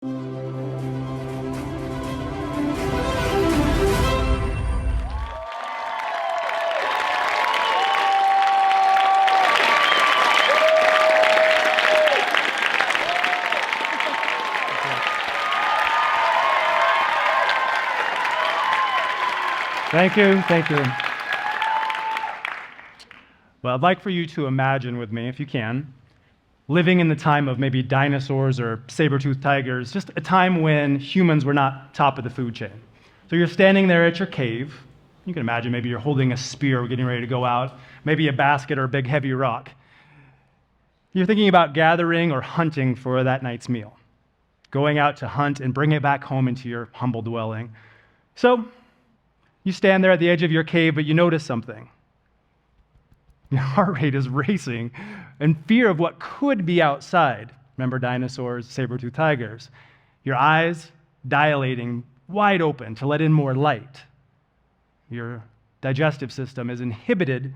Thank you, thank you. Well, I'd like for you to imagine with me, if you can, living in the time of maybe dinosaurs or saber-toothed tigers, just a time when humans were not top of the food chain. So you're standing there at your cave. You can imagine maybe you're holding a spear, getting ready to go out, maybe a basket or a big heavy rock. You're thinking about gathering or hunting for that night's meal, going out to hunt and bring it back home into your humble dwelling. So you stand there at the edge of your cave, but you notice something. Your heart rate is racing in fear of what could be outside. Remember dinosaurs, saber-toothed tigers. Your eyes dilating wide open to let in more light. Your digestive system is inhibited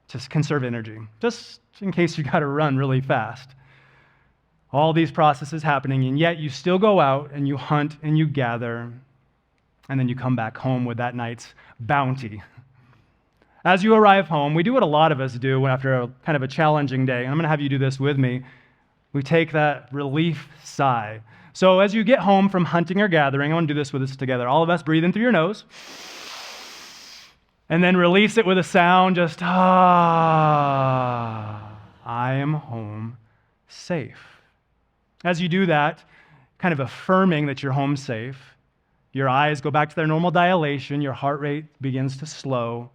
to conserve energy, just in case you got to run really fast. All these processes happening, and yet you still go out and you hunt and you gather, and then you come back home with that night's bounty. As you arrive home, we do what a lot of us do after a kind of a challenging day. And I'm going to have you do this with me. We take that relief sigh. So as you get home from hunting or gathering, I want to do this with us together. All of us breathe in through your nose. And then release it with a sound, just, I am home safe. As you do that, kind of affirming that you're home safe, your eyes go back to their normal dilation, your heart rate begins to slow,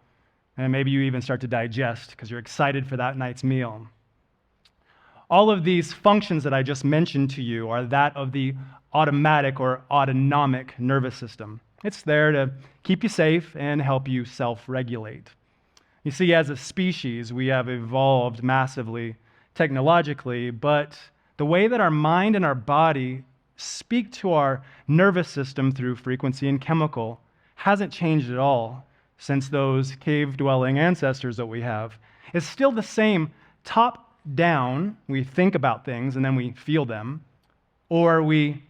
and maybe you even start to digest because you're excited for that night's meal. All of these functions that I just mentioned to you are that of the automatic or autonomic nervous system. It's there to keep you safe and help you self-regulate. You see, as a species, we have evolved massively technologically, but the way that our mind and our body speak to our nervous system through frequency and chemical hasn't changed at all since those cave-dwelling ancestors that we have. It's still the same top-down. We think about things and then we feel them, or we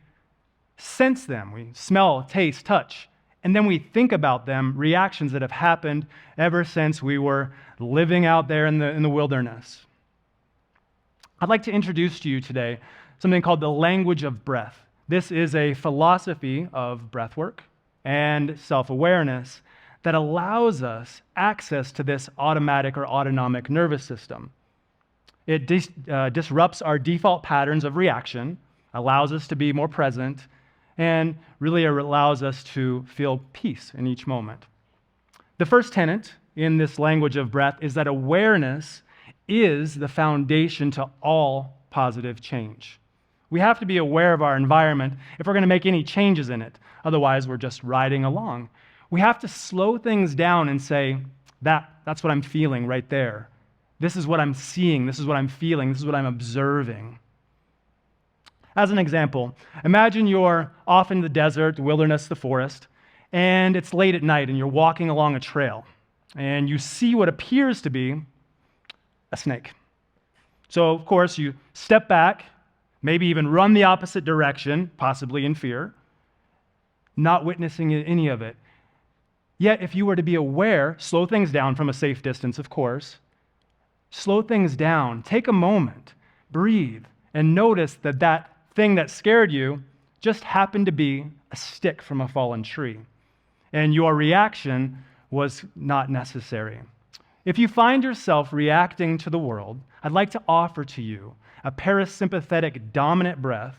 sense them. We smell, taste, touch, and then we think about them, reactions that have happened ever since we were living out there in the wilderness. I'd like to introduce to you today something called the language of breath. This is a philosophy of breathwork and self-awareness that allows us access to this automatic or autonomic nervous system. It disrupts our default patterns of reaction, allows us to be more present, and really allows us to feel peace in each moment. The first tenet in this language of breath is that awareness is the foundation to all positive change. We have to be aware of our environment if we're going to make any changes in it. Otherwise, we're just riding along. We have to slow things down and say, that's what I'm feeling right there. This is what I'm seeing. This is what I'm feeling. This is what I'm observing. As an example, imagine you're off in the desert, the wilderness, the forest, and it's late at night and you're walking along a trail and you see what appears to be a snake. So, of course, you step back, maybe even run the opposite direction, possibly in fear, not witnessing any of it. Yet, if you were to be aware, slow things down from a safe distance, of course, slow things down, take a moment, breathe, and notice that that thing that scared you just happened to be a stick from a fallen tree, and your reaction was not necessary. If you find yourself reacting to the world, I'd like to offer to you a parasympathetic dominant breath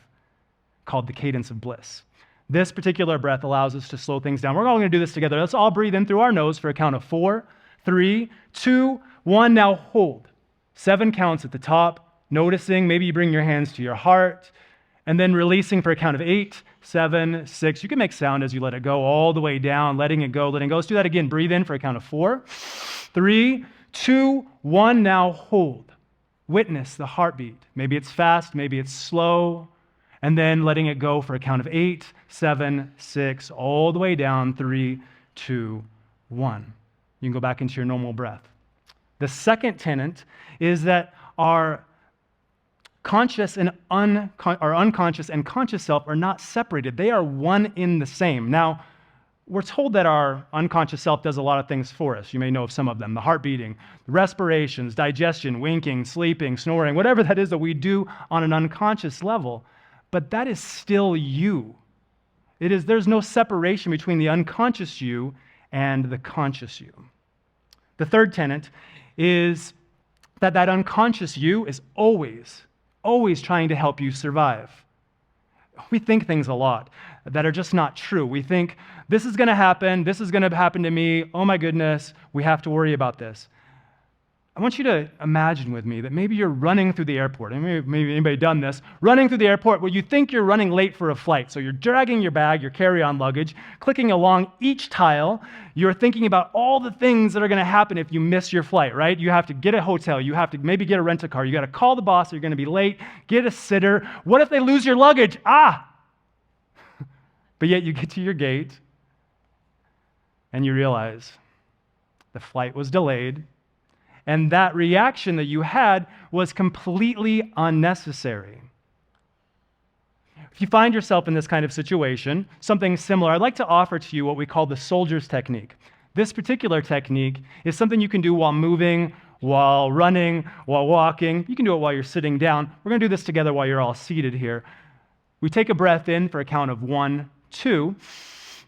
called the cadence of bliss. This particular breath allows us to slow things down. We're all going to do this together. Let's all breathe in through our nose for a count of 4, 3, 2, 1. Now hold. 7 counts at the top, noticing. Maybe you bring your hands to your heart, and then releasing for a count of 8, 7, 6. You can make sound as you let it go all the way down, letting it go, letting go. Let's do that again. Breathe in for a count of 4, 3, 2, 1. Now hold. Witness the heartbeat. Maybe it's fast, maybe it's slow, and then letting it go for a count of 8, 7, 6, all the way down, 3, 2, 1. You can go back into your normal breath. The second tenet is that our Conscious and unconscious and conscious self are not separated. They are one in the same. Now, we're told that our unconscious self does a lot of things for us. You may know of some of them: the heart beating, respirations, digestion, winking, sleeping, snoring, whatever that is that we do on an unconscious level. But that is still you. There's no separation between the unconscious you and the conscious you. The third tenet is that unconscious you is always trying to help you survive. We think things a lot that are just not true. We think, this is going to happen to me, oh my goodness, we have to worry about this. I want you to imagine with me that maybe you're running through the airport, and maybe anybody done this, running through the airport where you think you're running late for a flight. So you're dragging your bag, your carry-on luggage, clicking along each tile. You're thinking about all the things that are going to happen if you miss your flight, right? You have to get a hotel. You have to maybe get a rent-a-car. You got to call the boss. You're going to be late. Get a sitter. What if they lose your luggage? But yet you get to your gate and you realize the flight was delayed, and that reaction that you had was completely unnecessary. If you find yourself in this kind of situation, something similar, I'd like to offer to you what we call the soldier's technique. This particular technique is something you can do while moving, while running, while walking. You can do it while you're sitting down. We're going to do this together while you're all seated here. We take a breath in for a count of 1, 2.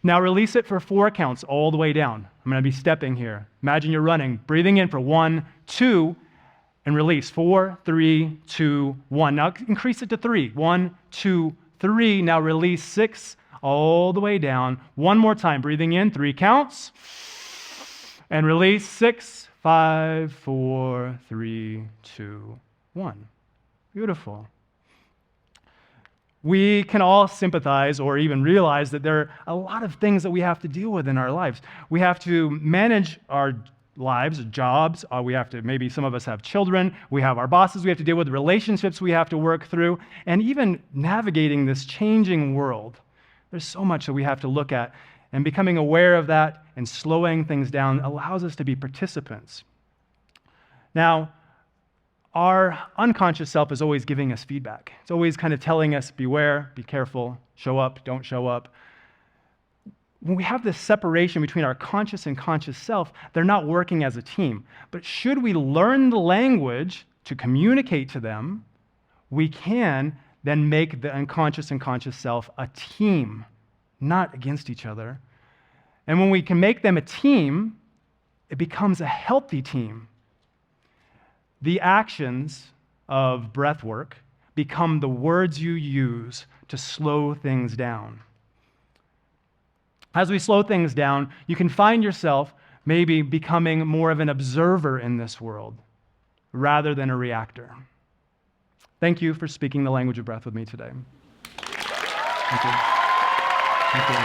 Now release it for 4 counts all the way down. I'm going to be stepping here. Imagine you're running, breathing in for 1, 2, and release. 4, 3, 2, 1. Now increase it to 3. 1, 2, 3. Now release 6 all the way down. One more time. Breathing in, 3 counts. And release 6, 5, 4, 3, 2, 1. Beautiful. We can all sympathize or even realize that there are a lot of things that we have to deal with in our lives. We have to manage our lives, jobs. Maybe some of us have children. We have our bosses we have to deal with, relationships we have to work through, and even navigating this changing world. There's so much that we have to look at, and becoming aware of that and slowing things down allows us to be participants. Now, our unconscious self is always giving us feedback. It's always kind of telling us, beware, be careful, show up, don't show up. When we have this separation between our conscious and conscious self, they're not working as a team. But should we learn the language to communicate to them, we can then make the unconscious and conscious self a team, not against each other. And when we can make them a team, it becomes a healthy team. The actions of breath work become the words you use to slow things down. As we slow things down, you can find yourself maybe becoming more of an observer in this world rather than a reactor. Thank you for speaking the language of breath with me today. Thank you. Thank you.